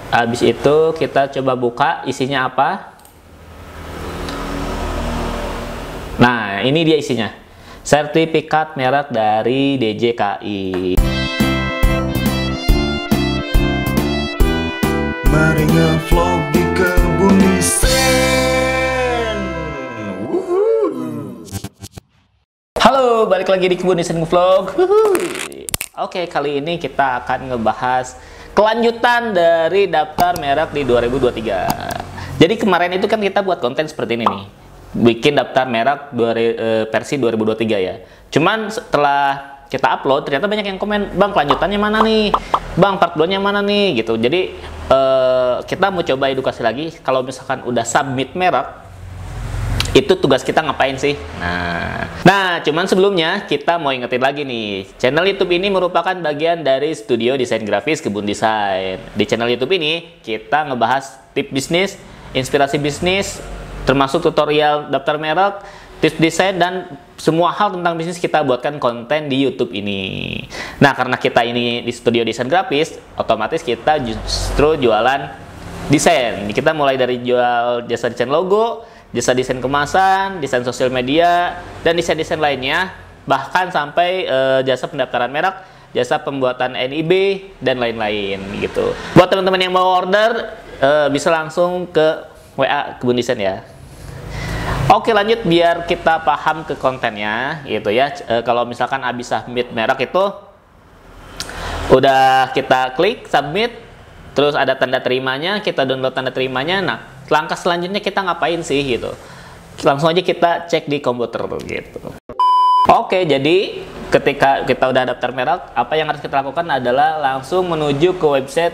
Habis itu kita coba buka isinya apa. Nah, ini dia isinya. Sertifikat merek dari DJKI. Mari nge-vlog di Kebun Desain. Halo, balik lagi di Kebun Desain Vlog. Oke, kali ini kita akan ngebahas kelanjutan dari daftar merek di 2023. Jadi kemarin itu kan kita buat konten seperti ini nih, bikin daftar merek versi 2023 ya. Cuman setelah kita upload, ternyata banyak yang komen, "Bang, kelanjutannya mana nih? Bang, part 2-nya mana nih?" Gitu. Jadi kita mau coba edukasi lagi, kalau misalkan udah submit merek, itu tugas kita ngapain sih? Nah, cuman sebelumnya kita mau ingetin lagi nih, channel YouTube ini merupakan bagian dari studio desain grafis Kebun Desain. Di channel YouTube ini kita ngebahas tips bisnis, inspirasi bisnis, termasuk tutorial daftar merek, tips desain, dan semua hal tentang bisnis kita buatkan konten di YouTube ini. Nah, karena kita ini di studio desain grafis, otomatis kita justru jualan desain. Kita mulai dari jual jasa desain logo, jasa desain kemasan, desain sosial media, dan desain-desain lainnya, bahkan sampai jasa pendaftaran merek, jasa pembuatan NIB, dan lain-lain gitu. Buat teman-teman yang mau order, bisa langsung ke WA Kebun Desain ya. Oke, lanjut biar kita paham ke kontennya gitu ya. Kalau misalkan habis submit merek itu udah kita klik submit, terus ada tanda terimanya, kita download tanda terimanya. Nah, langkah selanjutnya kita ngapain sih gitu? Langsung aja kita cek di komputer gitu. Oke, jadi ketika kita udah daftar merek, apa yang harus kita lakukan adalah langsung menuju ke website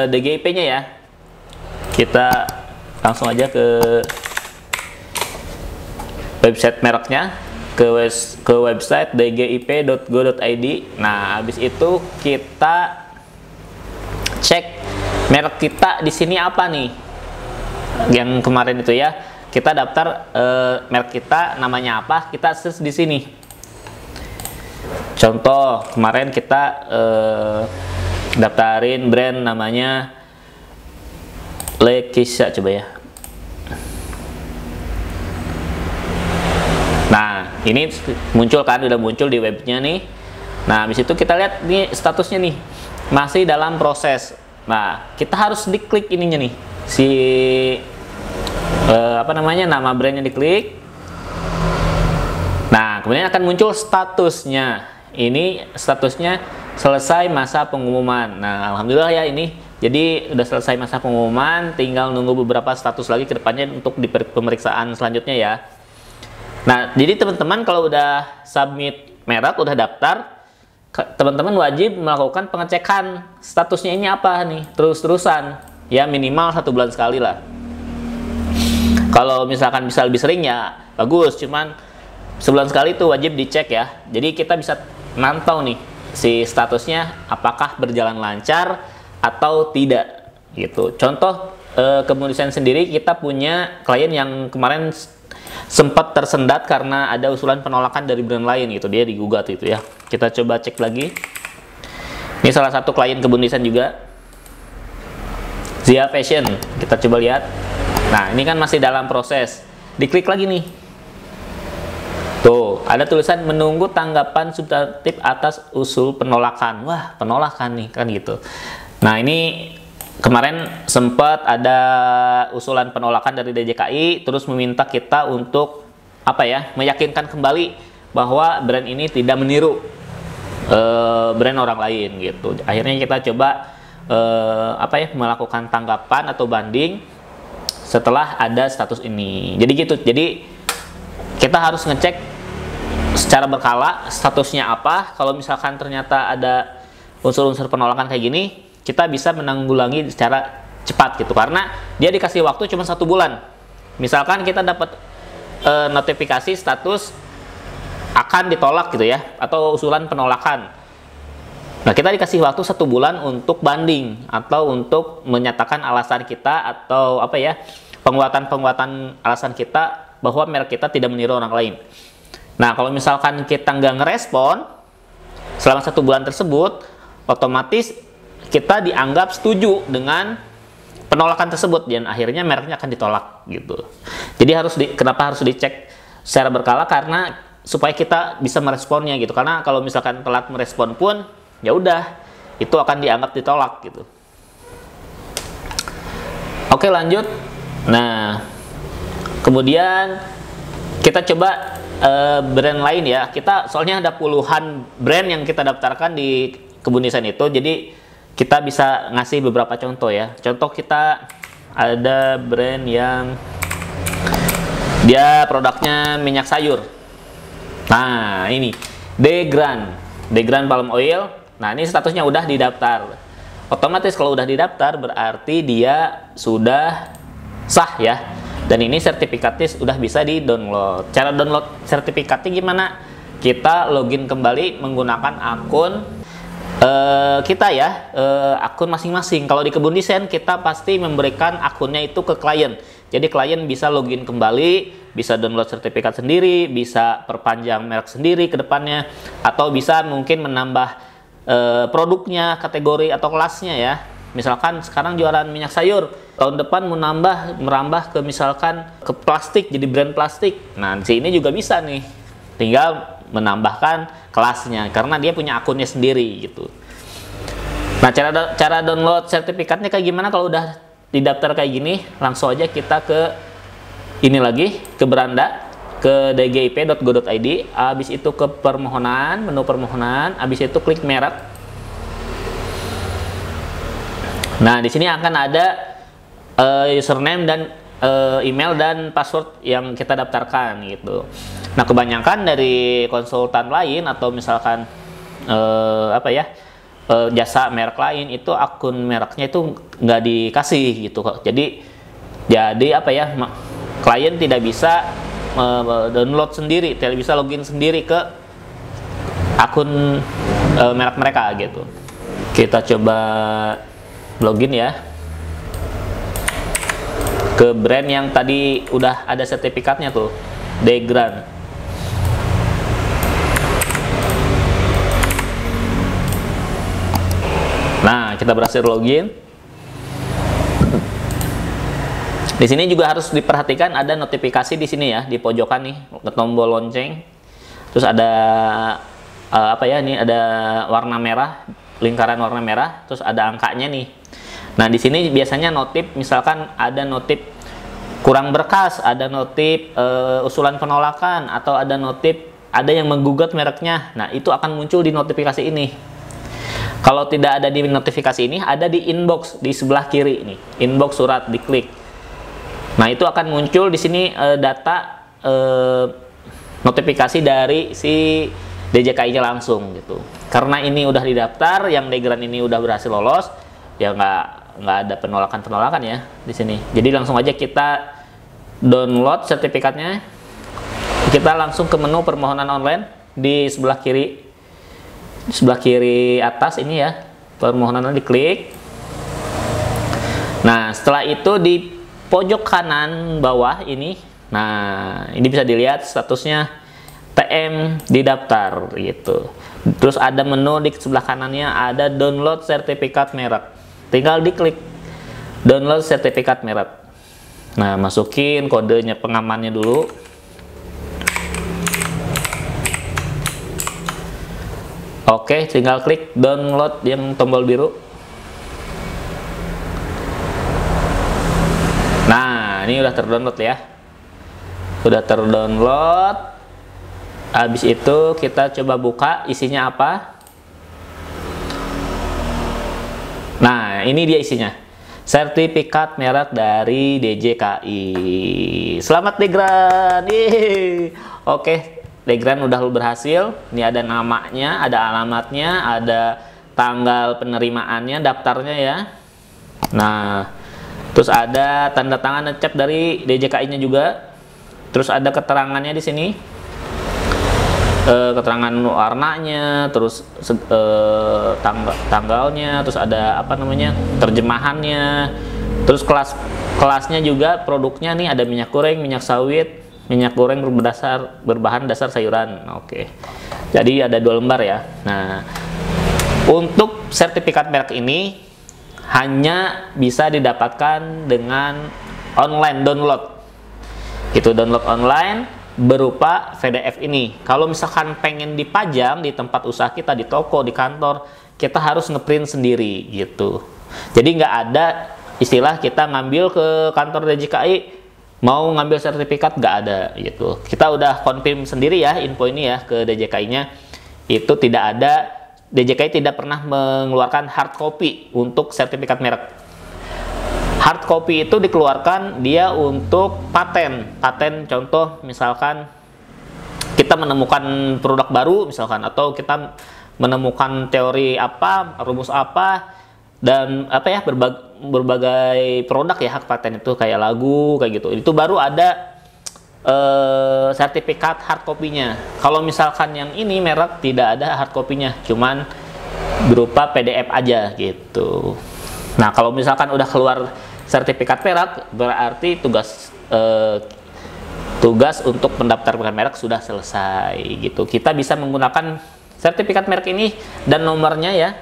DGIP-nya ya. Kita langsung aja ke website mereknya, ke website dgip.go.id. Nah, habis itu kita cek merek kita di sini apa nih. Yang kemarin itu ya, kita daftar merek kita namanya apa, kita search di sini. Contoh kemarin kita daftarin brand namanya Lekisha, coba ya. Nah, ini muncul kan, udah muncul di webnya nih. Nah, habis itu kita lihat nih statusnya nih, masih dalam proses. Nah, kita harus diklik ininya nih, nama brandnya diklik. Nah, kemudian akan muncul statusnya. Ini statusnya selesai masa pengumuman. Nah, alhamdulillah ya, ini jadi udah selesai masa pengumuman, tinggal nunggu beberapa status lagi ke depannya untuk di pemeriksaan selanjutnya ya. Nah, jadi teman-teman kalau udah submit merek, udah daftar, teman-teman wajib melakukan pengecekan statusnya ini apa nih, terus-terusan ya, minimal 1 bulan sekali lah. Kalau misalkan bisa lebih sering ya bagus, cuman sebulan sekali itu wajib dicek ya. Jadi kita bisa mantau nih si statusnya apakah berjalan lancar atau tidak gitu. Contoh Kebun Desain sendiri, kita punya klien yang kemarin sempat tersendat karena ada usulan penolakan dari brand lain gitu, dia digugat itu ya. Kita coba cek lagi. Ini salah satu klien Kebun Desain juga, Zia Fashion. Kita coba lihat. Nah, ini kan masih dalam proses. Diklik lagi nih. Tuh, ada tulisan menunggu tanggapan substantif atas usul penolakan. Wah, penolakan nih kan gitu. Nah, ini kemarin sempat ada usulan penolakan dari DJKI, terus meminta kita untuk meyakinkan kembali bahwa brand ini tidak meniru brand orang lain gitu. Akhirnya kita coba melakukan tanggapan atau banding setelah ada status ini. Jadi gitu. Jadi kita harus ngecek secara berkala statusnya apa. Kalau misalkan ternyata ada unsur-unsur penolakan kayak gini, kita bisa menanggulangi secara cepat gitu, karena dia dikasih waktu cuma 1 bulan. Misalkan kita dapat notifikasi status akan ditolak gitu ya, atau usulan penolakan. Nah, kita dikasih waktu 1 bulan untuk banding atau untuk menyatakan alasan kita, atau penguatan alasan kita bahwa merek kita tidak meniru orang lain. Nah, kalau misalkan kita nggak ngerespon selama 1 bulan tersebut, otomatis kita dianggap setuju dengan penolakan tersebut dan akhirnya mereknya akan ditolak gitu. Jadi kenapa harus dicek secara berkala, karena supaya kita bisa meresponnya gitu. Karena kalau misalkan telat merespon pun ya udah, itu akan dianggap ditolak gitu. Oke, lanjut. Nah, kemudian kita coba brand lain ya. Kita soalnya ada puluhan brand yang kita daftarkan di Kebun Desain itu. Jadi kita bisa ngasih beberapa contoh ya. Contoh, kita ada brand yang dia produknya minyak sayur. Nah, ini Degrand Palm Oil. Nah, ini statusnya udah didaftar. Otomatis kalau udah didaftar berarti dia sudah sah ya. Dan ini sertifikatnya udah bisa di-download. Cara download sertifikatnya gimana? Kita login kembali menggunakan akun kita ya, akun masing-masing. Kalau di Kebun Desain kita pasti memberikan akunnya itu ke klien. Jadi klien bisa login kembali, bisa download sertifikat sendiri, bisa perpanjang merek sendiri ke depannya, atau bisa mungkin menambah produknya, kategori atau kelasnya ya. Misalkan sekarang jualan minyak sayur, tahun depan mau merambah ke misalkan ke plastik, jadi brand plastik. Nah, di sini juga bisa nih. Tinggal menambahkan kelasnya karena dia punya akunnya sendiri gitu. Nah, cara download sertifikatnya kayak gimana? Kalau udah didaftar kayak gini, langsung aja kita ke ini lagi, ke beranda, ke dgip.go.id, habis itu ke permohonan, menu permohonan, habis itu klik merek. Nah, di sini akan ada username dan email dan password yang kita daftarkan gitu. Nah, kebanyakan dari konsultan lain atau misalkan jasa merek lain itu akun mereknya itu nggak dikasih gitu kok. Jadi klien tidak bisa download sendiri, tidak bisa login sendiri ke akun merek mereka gitu. Kita coba login ya ke brand yang tadi udah ada sertifikatnya tuh, Degrand. Nah, kita berhasil login. Di sini juga harus diperhatikan ada notifikasi di sini ya, di pojokan nih, tombol lonceng. Terus ada ini ada warna merah, lingkaran warna merah, terus ada angkanya nih. Nah, di sini biasanya notif, misalkan ada notif kurang berkas, ada notif usulan penolakan, atau ada notif ada yang menggugat mereknya. Nah, itu akan muncul di notifikasi ini. Kalau tidak ada di notifikasi ini, ada di inbox di sebelah kiri nih, inbox surat, diklik. Nah, itu akan muncul di sini data notifikasi dari si DJKI-nya langsung gitu. Karena ini udah didaftar, yang Degrand ini udah berhasil lolos, ya nggak ada penolakan ya di sini. Jadi langsung aja kita download sertifikatnya. Kita langsung ke menu permohonan online di sebelah kiri. Di sebelah kiri atas ini ya, permohonannya diklik. Nah, setelah itu di pojok kanan bawah ini, nah ini bisa dilihat statusnya TM didaftar gitu. Terus ada menu di sebelah kanannya, ada download sertifikat merek. Tinggal diklik download sertifikat merek. Nah, masukin kodenya pengamannya dulu. Oke, tinggal klik download yang tombol biru. Nah, ini udah terdownload ya. Udah terdownload. Habis itu kita coba buka isinya apa. Nah, ini dia isinya. Sertifikat merek dari DJKI. Selamat Degrand. Oke. Degrand udah berhasil. Ini ada namanya, ada alamatnya, ada tanggal penerimaannya, daftarnya ya. Nah, terus ada tanda tangan ngecap dari DJKI-nya juga. Terus ada keterangannya di sini, keterangan warnanya, terus tanggalnya, terus ada terjemahannya. Terus kelasnya juga, produknya nih ada minyak goreng, minyak sawit, minyak goreng berbahan dasar sayuran. Oke. Jadi ada 2 lembar ya. Nah, untuk sertifikat merek ini hanya bisa didapatkan dengan online download. Itu download online berupa PDF ini. Kalau misalkan pengen dipajang di tempat usaha kita, di toko, di kantor, kita harus ngeprint sendiri gitu. Jadi nggak ada istilah kita ngambil ke kantor DJKI mau ngambil sertifikat, nggak ada gitu. Kita udah confirm sendiri ya info ini ya ke DJKI-nya. Itu tidak ada, DJKI tidak pernah mengeluarkan hard copy untuk sertifikat merek. Hard copy itu dikeluarkan dia untuk paten. Paten contoh misalkan kita menemukan produk baru misalkan, atau kita menemukan teori apa, rumus apa, dan apa ya, berbagai produk ya hak paten itu kayak lagu kayak gitu. Itu baru ada sertifikat hard copy-nya. Kalau misalkan yang ini merek tidak ada hard copy-nya, cuman berupa PDF aja gitu. Nah, kalau misalkan udah keluar sertifikat merek, berarti tugas untuk pendaftaran merek sudah selesai gitu. Kita bisa menggunakan sertifikat merek ini dan nomornya ya.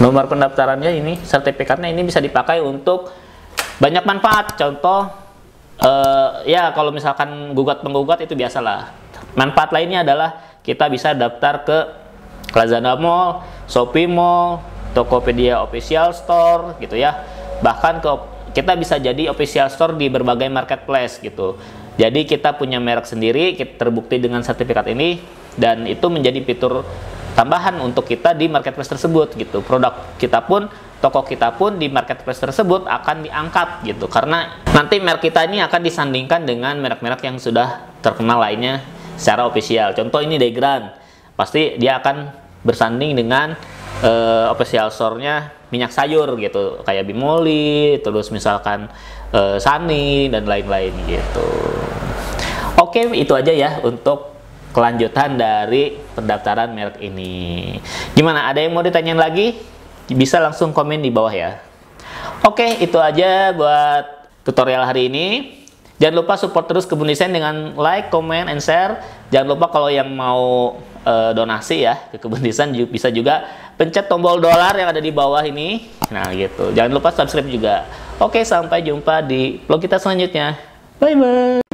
Nomor pendaftarannya ini, sertifikatnya ini bisa dipakai untuk banyak manfaat. Contoh ya kalau misalkan gugat-penggugat itu biasalah. Manfaat lainnya adalah kita bisa daftar ke Lazada Mall, Shopee Mall, Tokopedia Official Store gitu ya. Bahkan kita bisa jadi official store di berbagai marketplace gitu. Jadi kita punya merek sendiri, kita terbukti dengan sertifikat ini, dan itu menjadi fitur tambahan untuk kita di marketplace tersebut gitu. Produk kita pun, toko kita pun di marketplace tersebut akan diangkat gitu, karena nanti merek kita ini akan disandingkan dengan merek-merek yang sudah terkenal lainnya secara official. Contoh ini Degran, pasti dia akan bersanding dengan official store-nya minyak sayur gitu, kayak Bimoli, terus misalkan Sani dan lain-lain gitu. Oke, itu aja ya untuk kelanjutan dari pendaftaran merek ini. Gimana, ada yang mau ditanyain lagi? Bisa langsung komen di bawah ya. Oke, itu aja buat tutorial hari ini. Jangan lupa support terus Kebun Desain dengan like, comment, and share. Jangan lupa kalau yang mau donasi ya ke Kebun Desain bisa juga pencet tombol dolar yang ada di bawah ini. Nah gitu. Jangan lupa subscribe juga. Oke, sampai jumpa di vlog kita selanjutnya. Bye bye.